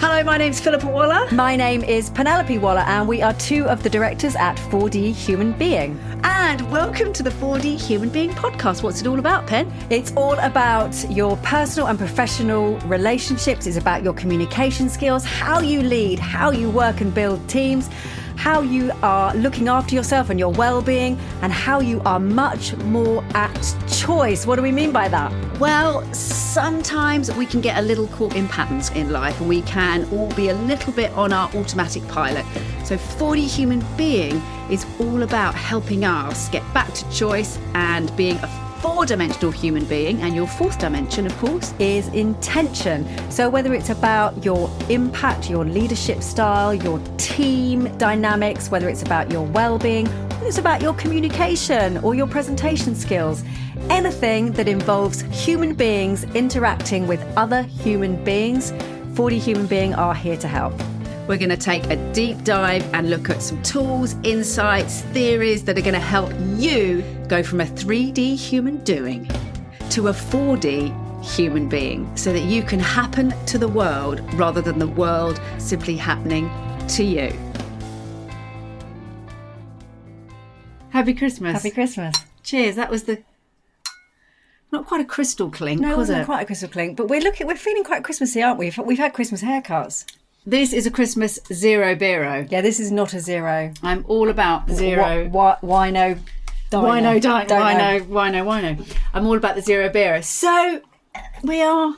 Hello, my name's Philippa Waller. My name is Penelope Waller, and we are two of the directors at 4D Human Being. And welcome to the 4D Human Being podcast. What's it all about, Pen? It's all about your personal and professional relationships. It's about your communication skills, how you lead, how you work and build teams, how you are looking after yourself and your well-being, and how you are much more at choice. What do we mean by that? Well, sometimes we can get a little caught in patterns in life and we can all be a little bit on our automatic pilot. So 4D Human Being is all about helping us get back to choice and being a four-dimensional human being. And your fourth dimension, of course, is intention. So whether it's about your impact, your leadership style, your team dynamics, whether it's about your well-being, whether it's about your communication or your presentation skills, anything that involves human beings interacting with other human beings, 4D Human Being are here to help. We're going to take a deep dive and look at some tools, insights, theories that are going to help you go from a 3D human doing to a 4D human being so that you can happen to the world rather than the world simply happening to you. Happy Christmas. Happy Christmas. Cheers. That was not quite a crystal clink, no, was it wasn't it? quite a crystal clink, but we're feeling quite Christmassy, aren't we? We've had Christmas haircuts. This is a Christmas zero beero. Yeah, this is not a zero. I'm all about zero. Wino. Wino. I'm all about the zero beero. So we are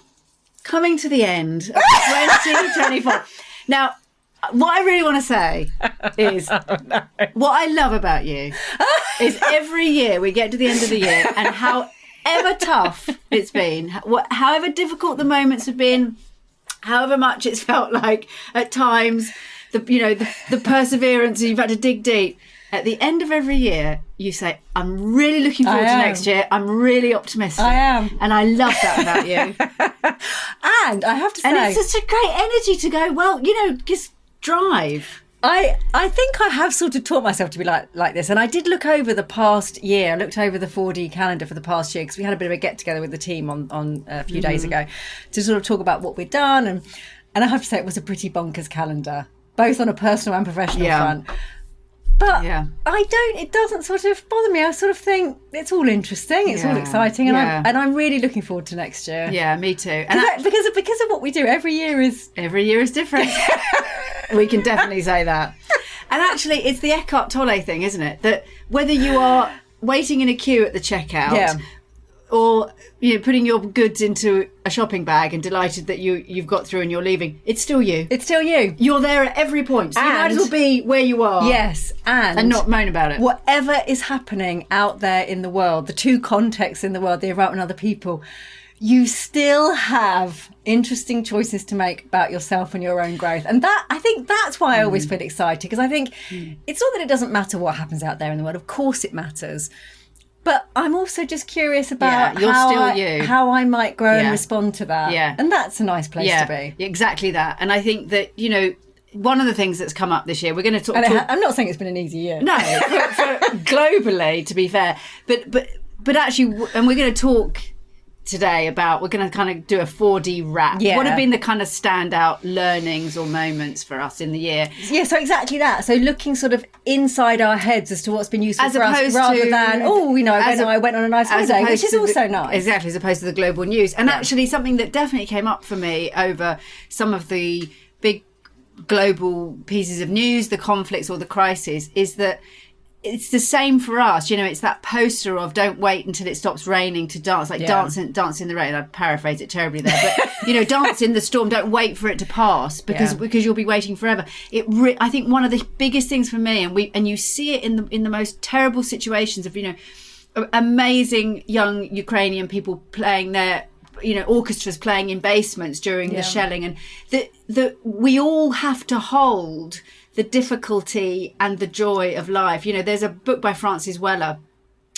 coming to the end of 2024. Now, what I really want to say is what I love about you is every year we get to the end of the year and however tough it's been, however difficult the moments have been, however much it's felt like at times, the perseverance, you've had to dig deep. At the end of every year, you say, I'm really looking forward to next year. I'm really optimistic. I am. And I love that about you. And I have to say... And it's such a great energy to go, well, just drive. I think I have sort of taught myself to be like this. And I did look over the past year. I looked over the 4D calendar for the past year because we had a bit of a get-together with the team on a few days ago to sort of talk about what we'd done. And I have to say it was a pretty bonkers calendar, both on a personal and professional front. But it doesn't sort of bother me. I sort of think it's all interesting. It's all exciting. And I'm really looking forward to next year. Yeah, me too. And because of what we do, every year is different. We can definitely say that. And actually, it's the Eckhart Tolle thing, isn't it? That whether you are waiting in a queue at the checkout or putting your goods into a shopping bag and delighted that you've got through and you're leaving, it's still you. It's still you. You're there at every point. So you might as well be where you are. Yes. And not moan about it. Whatever is happening out there in the world, the two contexts in the world, the environment and other people, you still have interesting choices to make about yourself and your own growth. And I think that's why I always feel excited, because I think it's not that it doesn't matter what happens out there in the world. Of course it matters. But I'm also just curious about how I might grow and respond to that. Yeah. And that's a nice place to be. Exactly that. And I think that, one of the things that's come up this year, we're going to talk... I'm not saying it's been an easy year. No, for globally, to be fair. But actually, and we're going to talk today about, we're going to kind of do a 4D wrap. Yeah. What have been the kind of standout learnings or moments for us in the year? Yeah, so exactly that. So looking sort of inside our heads as to what's been useful for us, rather than, I went on a nice holiday, which is also nice. Exactly, as opposed to the global news. And actually something that definitely came up for me over some of the big global pieces of news, the conflicts or the crises, is that it's the same for us. It's that poster of don't wait until it stops raining to dance, dance in the rain. I paraphrase it terribly there, but dance in the storm. Don't wait for it to pass because you'll be waiting forever. I think one of the biggest things for me, and you see it in the most terrible situations of amazing young Ukrainian people playing their orchestras playing in basements during the shelling, and that we all have to hold the difficulty and the joy of life. There's a book by Francis Weller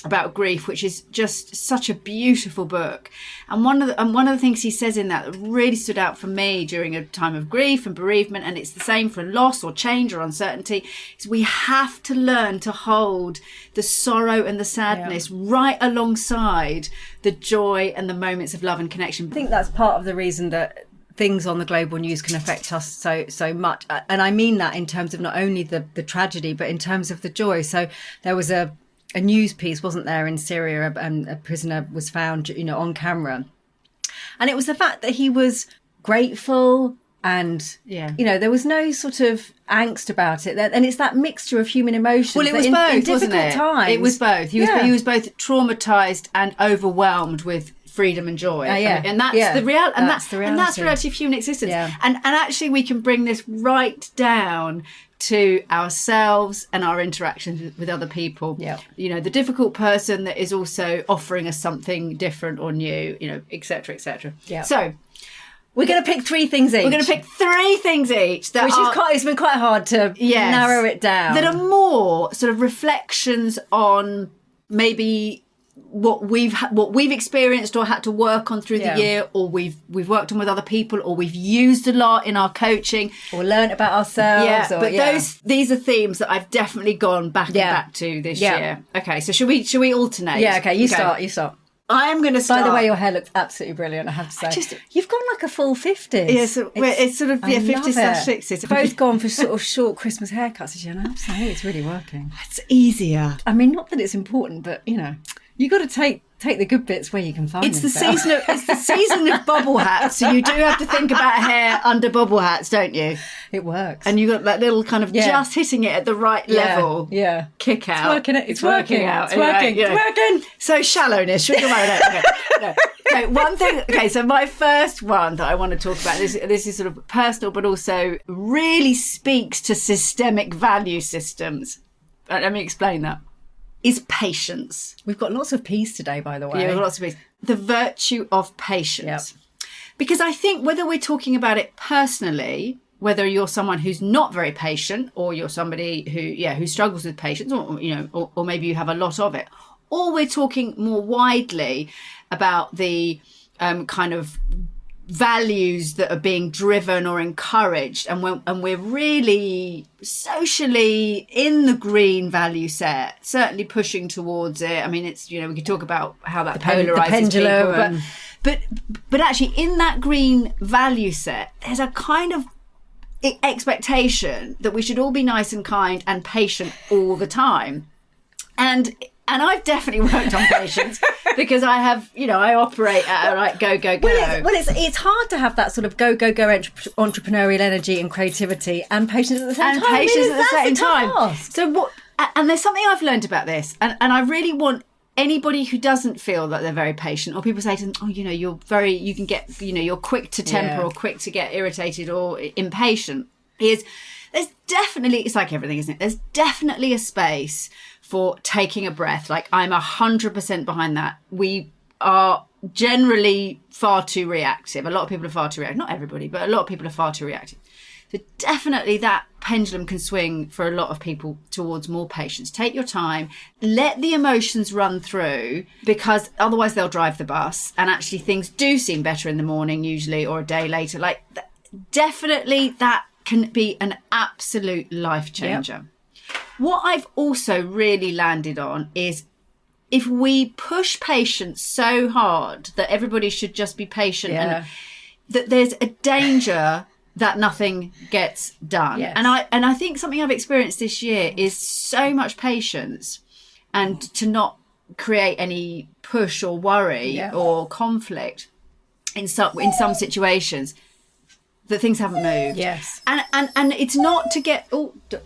about grief, which is just such a beautiful book. And one of the things he says in that really stood out for me during a time of grief and bereavement, and it's the same for loss or change or uncertainty, is we have to learn to hold the sorrow and the sadness right alongside the joy and the moments of love and connection. I think that's part of the reason that things on the global news can affect us so much. And I mean that in terms of not only the tragedy, but in terms of the joy. So there was a news piece, wasn't there, in Syria, and a prisoner was found, on camera. And it was the fact that he was grateful and, there was no sort of angst about it. And it's that mixture of human emotions. Well, it was both, in difficult wasn't it? times. It was both. He was both traumatised and overwhelmed with freedom and joy. And that's the reality. And that's the reality of human existence. Yeah. And actually we can bring this right down to ourselves and our interactions with other people. Yeah. The difficult person that is also offering us something different or new, et cetera, et cetera. Yeah. So we're going to pick 3 things each. we're going to pick 3 things each it's been quite hard to narrow it down. That are more sort of reflections on maybe what we've experienced or had to work on through the year, or we've worked on with other people, or we've used a lot in our coaching, or learnt about ourselves. These are themes that I've definitely gone back and back to this year. Okay, so should we alternate? Yeah. Okay. You start. I am going to start. By the way, your hair looks absolutely brilliant, I have to say. You've gone like a full 50s. Yeah, so it's sort of 50s/60s. Both gone for sort of short Christmas haircuts, as you know. I think it's really working. It's easier. I mean, not that it's important, but you got to take the good bits where you can find them. It's the season of bobble hats, so you do have to think about hair under bobble hats, don't you? It works. And you got that little kind of just hitting it at the right level. Yeah. Kick out. It's working out. It's working. So shallowness. Should we go about that? Okay, one thing. Okay, so my first one that I want to talk about, this is sort of personal, but also really speaks to systemic value systems. Let me explain that. Is patience. We've got lots of peace today, by the way. Yeah, we've got lots of peace. The virtue of patience. Yep. Because I think whether we're talking about it personally, whether you're someone who's not very patient, or you're somebody who struggles with patience, or maybe you have a lot of it, or we're talking more widely about the kind of values that are being driven or encouraged, and we're really socially in the green value set, certainly pushing towards it. I mean, it's we could talk about how that polarizes pendulum, people, but actually in that green value set, there's a kind of expectation that we should all be nice and kind and patient all the time, and I've definitely worked on patience because I have, I operate at a like go. Well, it's hard to have that sort of go entrepreneurial energy and creativity and patience at the same time. Patience at the same time. So what? And there's something I've learned about this, and I really want anybody who doesn't feel that they're very patient, or people say to them, oh, you can get, you're quick to temper or quick to get irritated or impatient. There's definitely, it's like everything, isn't it? There's definitely a space for taking a breath. Like, I'm 100% behind that. We are generally far too reactive. A lot of people are far too reactive. Not everybody, but a lot of people are far too reactive. So definitely that pendulum can swing for a lot of people towards more patience. Take your time, let the emotions run through, because otherwise they'll drive the bus, and actually things do seem better in the morning usually, or a day later. Like, definitely that can be an absolute life changer. Yep. What I've also really landed on is, if we push patience so hard that everybody should just be patient, and that there's a danger that nothing gets done. Yes. And I think something I've experienced this year is so much patience, and to not create any push or worry or conflict in some situations, that things haven't moved. Yes. And it's not to get,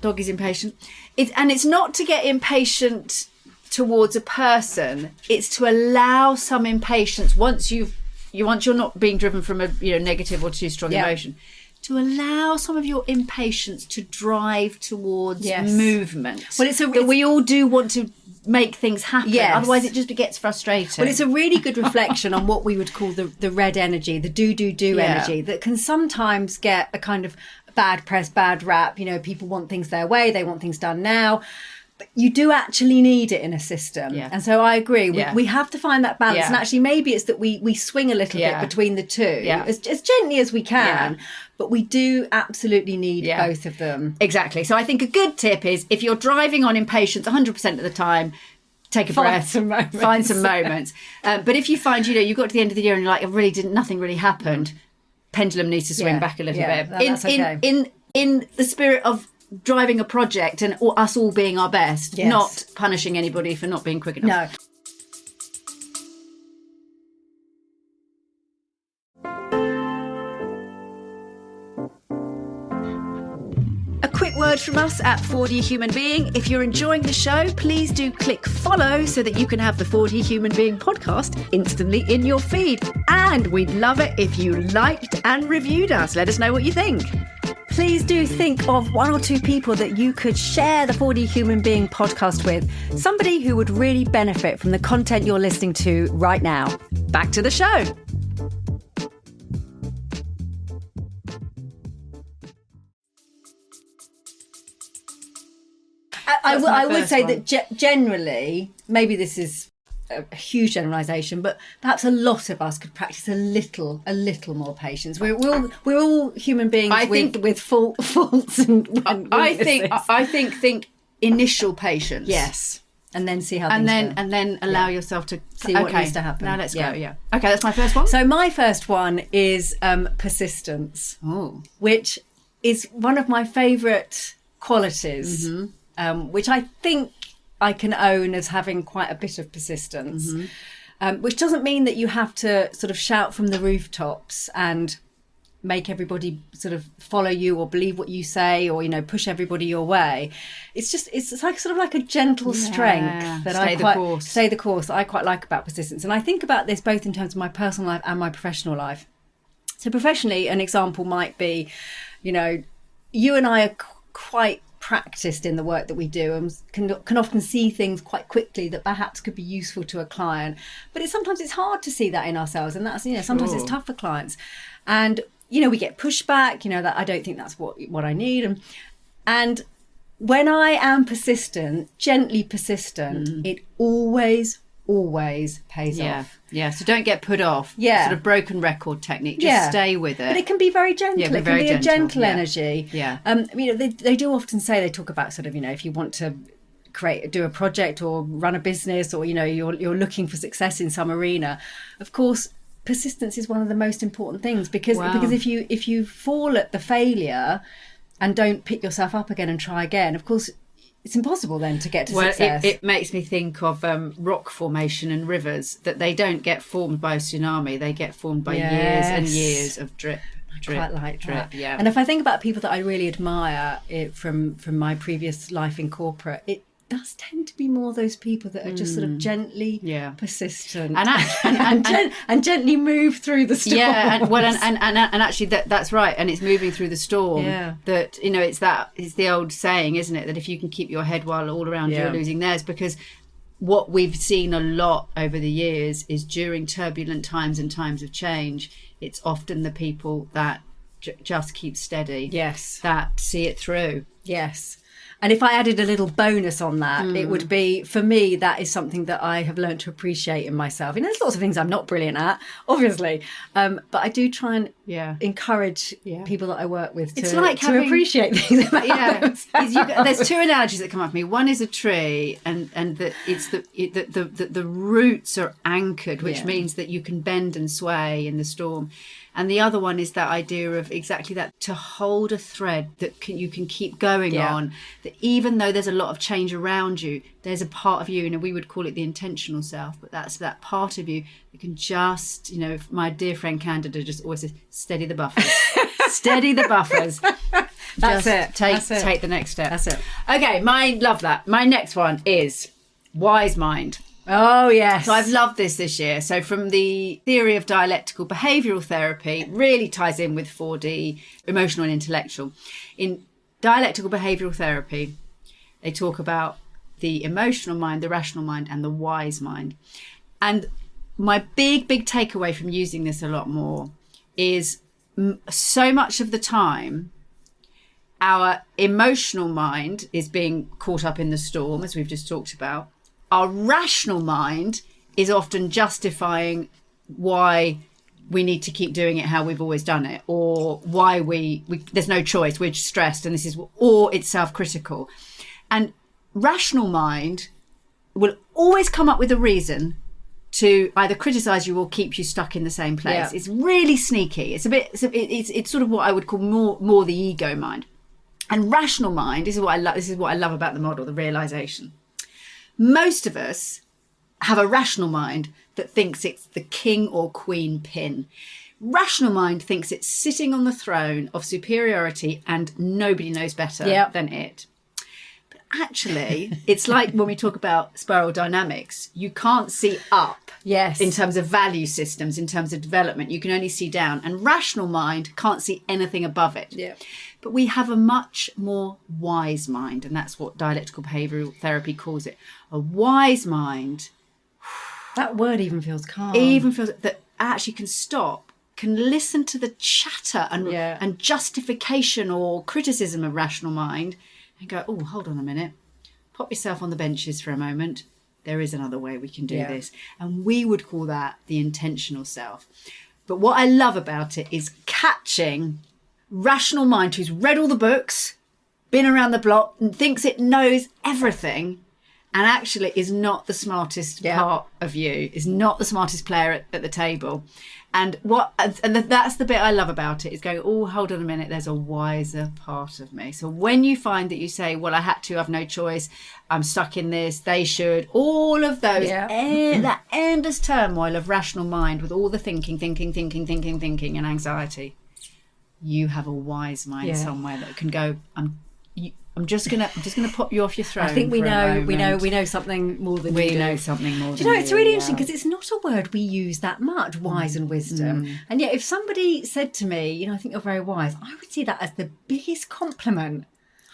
dog is impatient. It's not to get impatient towards a person. It's to allow some impatience once you're not being driven from a negative or too strong emotion, to allow some of your impatience to drive towards movement. Well, we all do want to make things happen. Yes. Otherwise it just gets frustrating. Well, it's a really good reflection on what we would call the red energy, the do energy, that can sometimes get a kind of bad press, bad rap. People want things their way, they want things done now. But you do actually need it in a system. Yeah. And so I agree. We have to find that balance. Yeah. And actually maybe it's that we swing a little bit between the two as gently as we can. Yeah. But we do absolutely need both of them. Exactly. So I think a good tip is, if you're driving on impatience 100% of the time, take a breath, find some moments. But if you find, you got to the end of the year and you're like, nothing really happened, pendulum needs to swing back a little bit. That's okay. In the spirit of driving a project and us all being our best, not punishing anybody for not being quick enough. No. A quick word from us at 4D Human Being. If you're enjoying the show, please do click follow so that you can have the 4D Human Being podcast instantly in your feed. And we'd love it if you liked and reviewed us. Let us know what you think. Please do think of one or two people that you could share the 4D Human Being podcast with. Somebody who would really benefit from the content you're listening to right now. Back to the show. I would say that generally, maybe this is a huge generalisation, but perhaps a lot of us could practice a little more patience. We're all human beings with faults and I think initial patience. Yes. And then see how things go. And then allow yourself to see what needs to happen. Now let's go. Yeah. Okay, that's my first one. So my first one is persistence, which is one of my favourite qualities, which I think I can own as having quite a bit of persistence, which doesn't mean that you have to sort of shout from the rooftops and make everybody sort of follow you or believe what you say or, push everybody your way. It's like sort of like a gentle strength that stay the course that I quite like about persistence. And I think about this both in terms of my personal life and my professional life. So professionally, an example might be, you and I are quite practiced in the work that we do and can often see things quite quickly that perhaps could be useful to a client, but sometimes it's hard to see that in ourselves, and that's sometimes it's tough for clients, and we get pushback, that I don't think that's what I need, and when I am gently persistent, it always pays off. Yeah, so don't get put off. Yeah. Sort of broken record technique. Just stay with it. But it can be very gentle. Yeah, it can be a gentle energy. Yeah. They do often say, they talk about sort of, if you want to do a project or run a business, or, you're looking for success in some arena, of course, persistence is one of the most important things because if you fall at the failure and don't pick yourself up again and try again, of course, it's impossible then to get to success. It makes me think of rock formation and rivers, that they don't get formed by a tsunami, they get formed by years and years of drip. Quite like drip, that. Yeah. And if I think about people that I really admire from my previous life in corporate, it does tend to be more those people that are just sort of gently persistent and gently move through the storm. Yeah, and actually that's right, and it's moving through the storm. Yeah. That it's the old saying, isn't it, that if you can keep your head while all around you are losing theirs, because what we've seen a lot over the years is during turbulent times and times of change, it's often the people that just keep steady. Yes. That see it through. Yes. And if I added a little bonus on that, it would be, for me, that is something that I have learned to appreciate in myself. There's lots of things I'm not brilliant at, obviously. But I do try and encourage people that I work with to appreciate things about themselves. There's two analogies that come up for me. One is a tree, and that it's the roots are anchored, which means that you can bend and sway in the storm. And the other one is that idea of exactly that, to hold a thread that you can keep going on, that even though there's a lot of change around you, there's a part of you, and we would call it the intentional self, but that's that part of you that can just, my dear friend Candida just always says, steady the buffers. Steady the buffers. That's it. Take the next step. That's it. Okay, love that. My next one is wise mind. Oh, yes. So I've loved this year. So from the theory of dialectical behavioural therapy, really ties in with 4D, emotional and intellectual. In dialectical behavioural therapy, they talk about the emotional mind, the rational mind, and the wise mind. And my big takeaway from using this a lot more is so much of the time, our emotional mind is being caught up in the storm, as we've just talked about. Our rational mind is often justifying why we need to keep doing it how we've always done it, or why we there's no choice, we're stressed, and or it's self-critical. And rational mind will always come up with a reason to either criticize you or keep you stuck in the same place. Yeah. It's really sneaky. It's sort of what I would call more the ego mind. And rational mind, this is what I love about the model, the realization. Most of us have a rational mind that thinks it's the king or queen pin. Rational mind thinks it's sitting on the throne of superiority and nobody knows better than it. But actually, it's like when we talk about spiral dynamics, you can't see up. Yes. In terms of value systems, in terms of development, you can only see down. And rational mind can't see anything above it. Yeah. But we have a much more wise mind, and that's what dialectical behavioural therapy calls it. A wise mind. That word even feels calm. Even feels that actually can stop, can listen to the chatter and justification or criticism of rational mind and go, oh, hold on a minute. Pop yourself on the benches for a moment. There is another way we can do this. And we would call that the intentional self. But what I love about it is catching rational mind who's read all the books, been around the block and thinks it knows everything and actually is not the smartest part of you, is not the smartest player at the table. And that's the bit I love about it, is going, oh, hold on a minute, there's a wiser part of me. So when you find that you say, well, I had to, I've no choice, I'm stuck in this, they should, all of those, that endless turmoil of rational mind with all the thinking and anxiety, you have a wise mind somewhere that can go, I'm just gonna pop you off your throne. I think we know something more than we know something more. Do you know, it's really interesting because it's not a word we use that much, wise and wisdom. And yet, if somebody said to me, I think you're very wise, I would see that as the biggest compliment.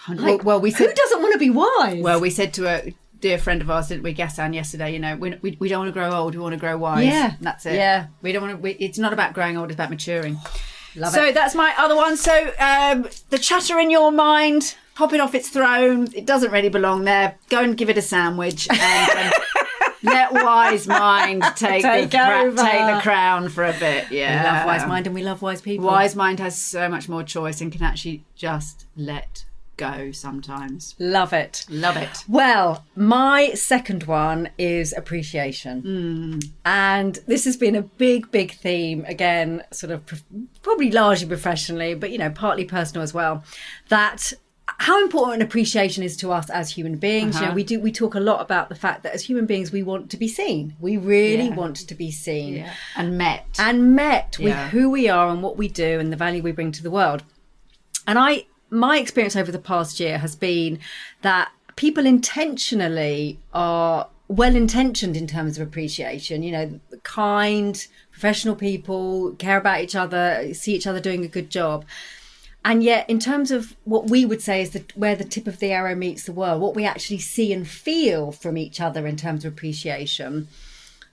Like, well, we said, who doesn't want to be wise? Well, we said to a dear friend of ours, didn't we, Gassan, yesterday? We don't want to grow old, we want to grow wise. Yeah, and that's it. Yeah, we don't want to. It's not about growing old; it's about maturing. Love so it. That's my other one. So the chatter in your mind, pop it off its throne. It doesn't really belong there. Go and give it a sandwich and let wise mind take the crown for a bit. Yeah, we love wise mind and we love wise people. Wise mind has so much more choice and can actually just let go sometimes. Love it. Well, my second one is appreciation. And this has been a big theme, again, sort of probably largely professionally, but partly personal as well, that how important appreciation is to us as human beings. We talk a lot about the fact that as human beings we want to be seen. We really want to be seen and met with who we are and what we do and the value we bring to the world. And my experience over the past year has been that people intentionally are well-intentioned in terms of appreciation, kind, professional people, care about each other, see each other doing a good job. And yet, in terms of what we would say is where the tip of the arrow meets the world, what we actually see and feel from each other in terms of appreciation,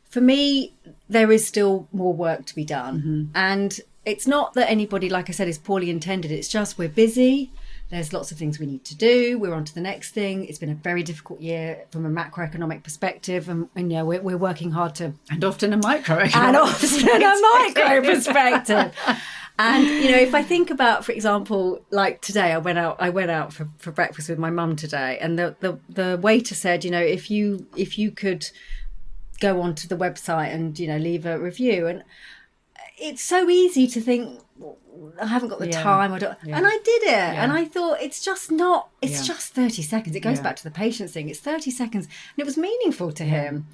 for me, there is still more work to be done. And it's not that anybody, like I said, is poorly intended. It's just we're busy. There's lots of things we need to do. We're on to the next thing. It's been a very difficult year from a macroeconomic perspective. And we're working hard to... And often a microeconomic perspective. And, if I think about, for example, like today, I went out for breakfast with my mum today. And the waiter said, if you could go onto the website and, leave a review. And it's so easy to think, I haven't got the time. And I did it. And I thought, it's just 30 seconds. It goes back to the patience thing. It's 30 seconds. And it was meaningful to him.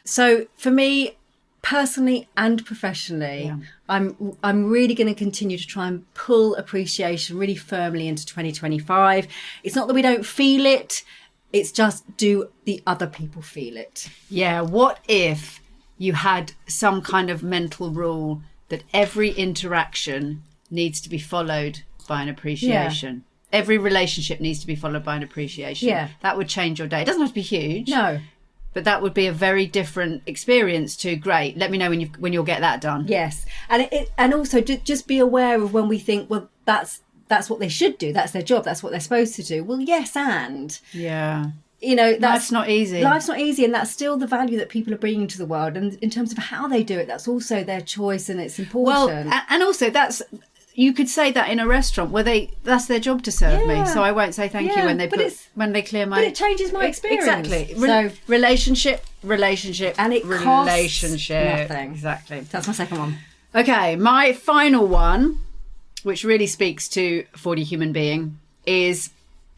So for me, personally and professionally, I'm really going to continue to try and pull appreciation really firmly into 2025. It's not that we don't feel it. It's just, do the other people feel it? Yeah. What if you had some kind of mental rule that every interaction needs to be followed by an appreciation? Every relationship needs to be followed by an appreciation. That would change your day. It doesn't have to be huge. No. But that would be a very different experience to, great, let me know when you'll get that done. Yes. And also just be aware of when we think, well, that's what they should do. That's their job. That's what they're supposed to do. Well, yes, and... Yeah. Life's not easy. Life's not easy, and that's still the value that people are bringing to the world. And in terms of how they do it, that's also their choice, and it's important. Well, and also you could say that in a restaurant where that's their job to serve me, so I won't say thank you when they clear my... But it changes my experience. Exactly. Relationship, relationship, And it costs nothing. Exactly. That's my second one. Okay, my final one, which really speaks to 40 Human Being, is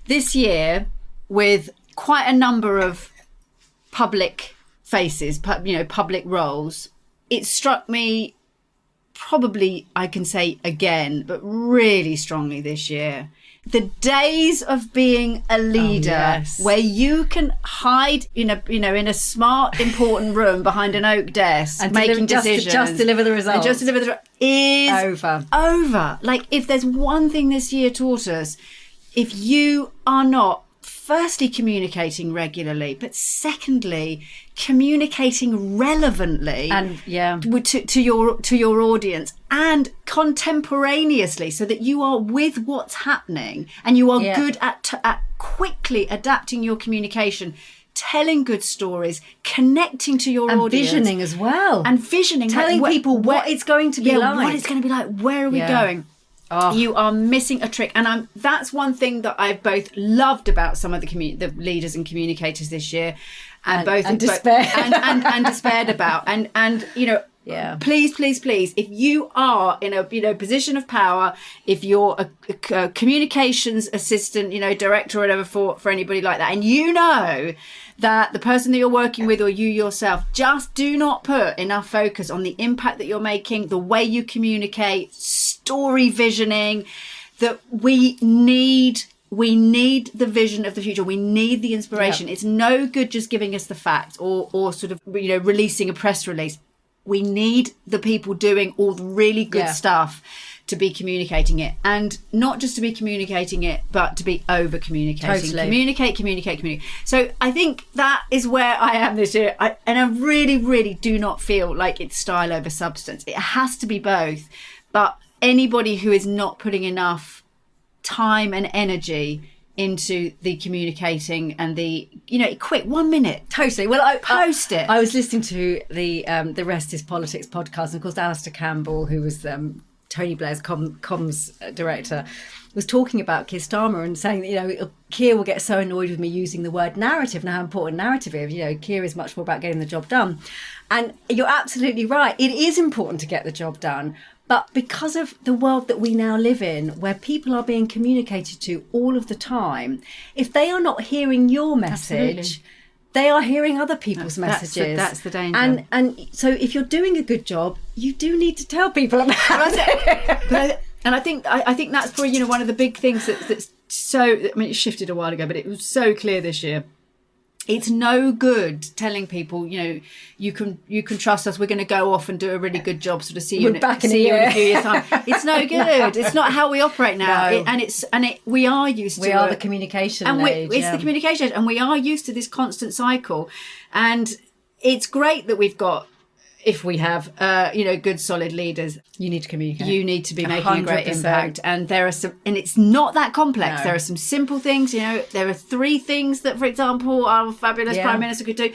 this year with quite a number of public faces, public roles. It struck me, probably I can say again, but really strongly this year. The days of being a leader where you can hide in a smart, important room behind an oak desk and making decisions. Just deliver the results. And just deliver the is over. Like, if there's one thing this year taught us, if you are not firstly communicating regularly, but secondly communicating relevantly and to your audience and contemporaneously, so that you are with what's happening and you are good at quickly adapting your communication, telling good stories, connecting to your audience, visioning as well, and visioning, telling people what it's going to be like, what it's going to be like, where are we going. You are missing a trick. And that's one thing that I've both loved about some of the leaders and communicators this year, and despaired about. And please, if you are in a position of power, if you're a communications assistant, director or whatever for anybody like that, and that the person that you're working with or you yourself, just do not put enough focus on the impact that you're making, the way you communicate, story visioning, that we need the vision of the future. We need the inspiration. It's no good just giving us the facts or sort of, releasing a press release. We need the people doing all the really good stuff to be communicating it, and not just to be communicating it, but to be over communicating. Totally. Communicate. So I think that is where I am this year. And I really, really do not feel like it's style over substance. It has to be both. But anybody who is not putting enough time and energy into the communicating and the quick 1 minute, totally. Well, I post it. I was listening to the Rest is Politics podcast, and of course Alistair Campbell, who was Tony Blair's comms director, was talking about Keir Starmer and saying that Keir will get so annoyed with me using the word narrative and how important narrative is. Keir is much more about getting the job done, and you're absolutely right. It is important to get the job done. But because of the world that we now live in, where people are being communicated to all of the time, if they are not hearing your message, they are hearing other people's messages. That's the danger. And so if you're doing a good job, you do need to tell people about it. And I think that's probably one of the big things that's so. I mean, it shifted a while ago, but it was so clear this year. It's no good telling people, you can trust us. We're going to go off and do a really good job. Sort of see you in a few years' time. It's no good. No. It's not how we operate now. No. We are used to. We are the communication age. It's the communication age, and we are used to this constant cycle. And it's great that we've got. If we have, good, solid leaders, you need to communicate. You need to be making 100%. A great impact. And there are some, and it's not that complex. No. There are some simple things. There are 3 things that, for example, our fabulous Prime Minister could do.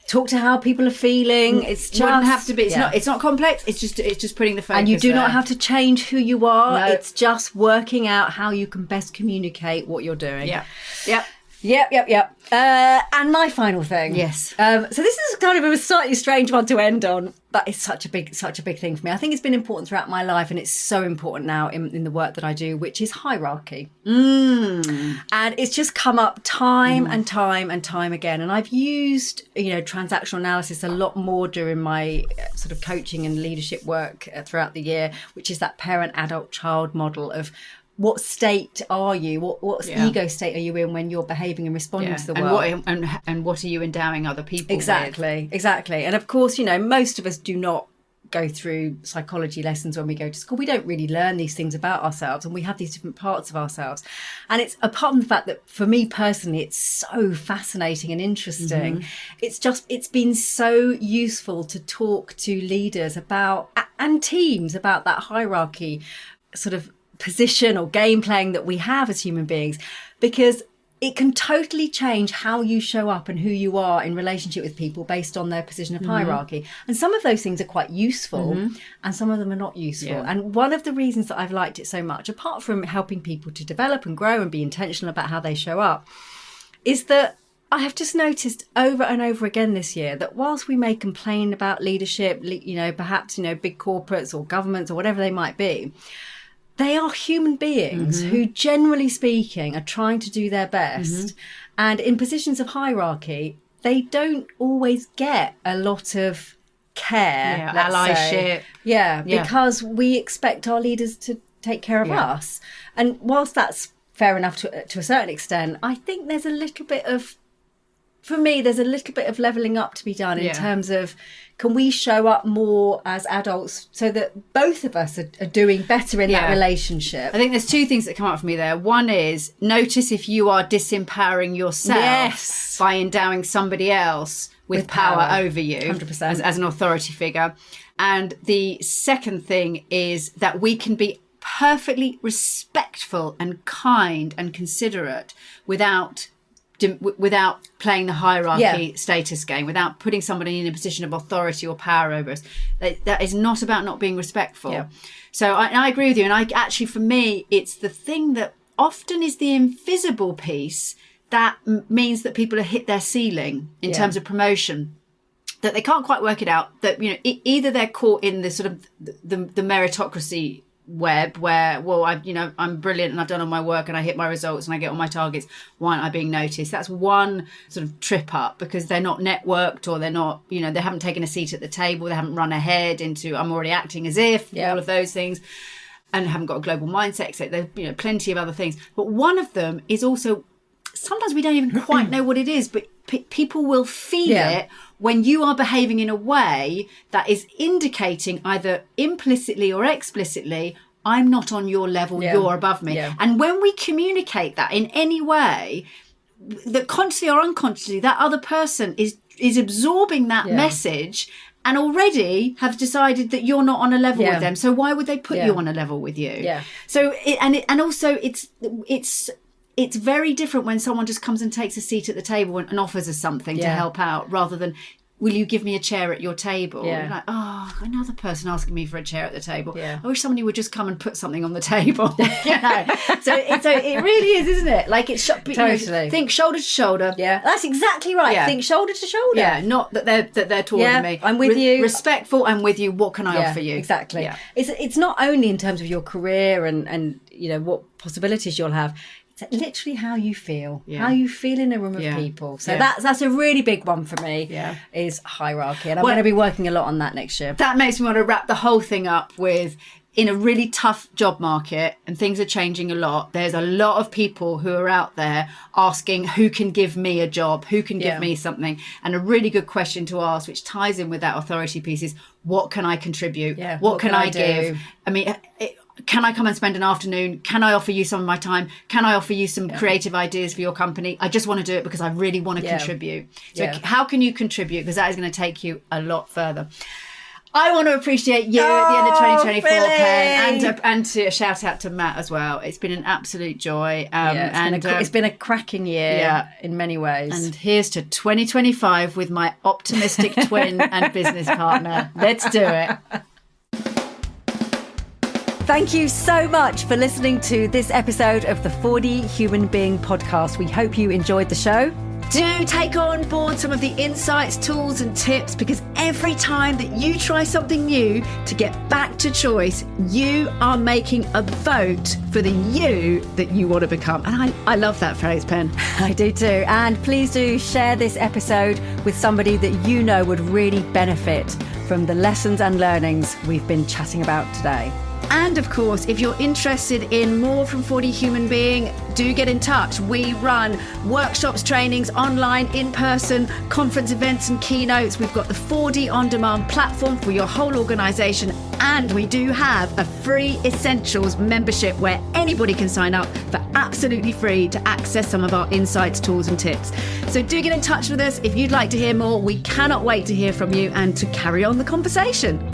Talk to how people are feeling. It's just wouldn't have to be. It's not complex. It's just putting the focus. And you do not have to change who you are. No. It's just working out how you can best communicate what you're doing. Yep. And my final thing. Yes. So this is kind of a slightly strange one to end on, but it's such a big thing for me. I think it's been important throughout my life, and it's so important now in the work that I do, which is hierarchy. And it's just come up time and time again. And I've used, transactional analysis a lot more during my sort of coaching and leadership work throughout the year, which is that parent, adult, child model of what state are you? What ego state are you in when you're behaving and responding to the world? And what are you endowing other people with? Exactly. And of course, most of us do not go through psychology lessons when we go to school. We don't really learn these things about ourselves, and we have these different parts of ourselves. And it's, apart from the fact that for me personally, it's so fascinating and interesting. It's been so useful to talk to leaders about, and teams about, that hierarchy sort of position or game playing that we have as human beings, because it can totally change how you show up and who you are in relationship with people based on their position of hierarchy. And some of those things are quite useful and some of them are not useful. And one of the reasons that I've liked it so much, apart from helping people to develop and grow and be intentional about how they show up, is that I have just noticed over and over again this year that whilst we may complain about leadership, perhaps, big corporates or governments or whatever they might be, they are human beings who, generally speaking, are trying to do their best. And in positions of hierarchy, they don't always get a lot of care, allyship. Because we expect our leaders to take care of us. And whilst that's fair enough to a certain extent, I think there's a little bit of levelling up to be done in terms of, can we show up more as adults so that both of us are doing better in that relationship? I think there's two things that come up for me there. One is, notice if you are disempowering yourself by endowing somebody else with power over you 100%. As an authority figure. And the second thing is that we can be perfectly respectful and kind and considerate without playing the hierarchy status game, without putting somebody in a position of authority or power over us. That is not about not being respectful. So I agree with you. And for me, it's the thing that often is the invisible piece that means that people have hit their ceiling in terms of promotion, that they can't quite work it out, that either they're caught in the sort of the meritocracy web where, well, I'm brilliant and I've done all my work and I hit my results and I get all my targets, why aren't I being noticed? That's one sort of trip up, because they're not networked, or they're not, they haven't taken a seat at the table, they haven't run ahead into I'm already acting as if, all of those things, and haven't got a global mindset. So there's plenty of other things, but one of them is also, sometimes we don't even quite know what it is, but people will feel it when you are behaving in a way that is indicating either implicitly or explicitly, I'm not on your level, you're above me. And when we communicate that in any way, that consciously or unconsciously, that other person is absorbing that message and already have decided that you're not on a level with them. So why would they put you on a level with you? So also it's very different when someone just comes and takes a seat at the table and offers us something to help out, rather than, will you give me a chair at your table? Like, oh, another person asking me for a chair at the table. I wish somebody would just come and put something on the table. So it really is, isn't it? Like, it's totally. Think shoulder to shoulder. That's exactly right. Think shoulder to shoulder. Not that they're taller than me. I'm with you. Respectful. I'm with you. What can I offer you? Exactly. It's not only in terms of your career and what possibilities you'll have. It's literally how you feel, how you feel in a room of people. So that's a really big one for me, is hierarchy. And I'm going to be working a lot on that next year. That makes me want to wrap the whole thing up with, in a really tough job market, and things are changing a lot, there's a lot of people who are out there asking, who can give me a job? Who can give me something? And a really good question to ask, which ties in with that authority piece, is, what can I contribute? What can I give? I mean, can I come and spend an afternoon? Can I offer you some of my time? Can I offer you some creative ideas for your company? I just want to do it because I really want to contribute. So how can you contribute? Because that is going to take you a lot further. I want to appreciate you at the end of 2024, Ken, and to shout out to Matt as well. It's been an absolute joy. It's been a cracking year in many ways. And here's to 2025 with my optimistic twin and business partner. Let's do it. Thank you so much for listening to this episode of the 4D Human Being podcast. We hope you enjoyed the show. Do take on board some of the insights, tools and tips, because every time that you try something new to get back to choice, you are making a vote for the you that you want to become. And I love that phrase, Pen. I do too. And please do share this episode with somebody that you know would really benefit from the lessons and learnings we've been chatting about today. And of course, if you're interested in more from 4D Human Being, do get in touch. We run workshops, trainings, online, in person, conference events and keynotes. We've got the 4D On Demand platform for your whole organisation. And we do have a free Essentials membership where anybody can sign up for absolutely free to access some of our insights, tools and tips. So do get in touch with us if you'd like to hear more. We cannot wait to hear from you and to carry on the conversation.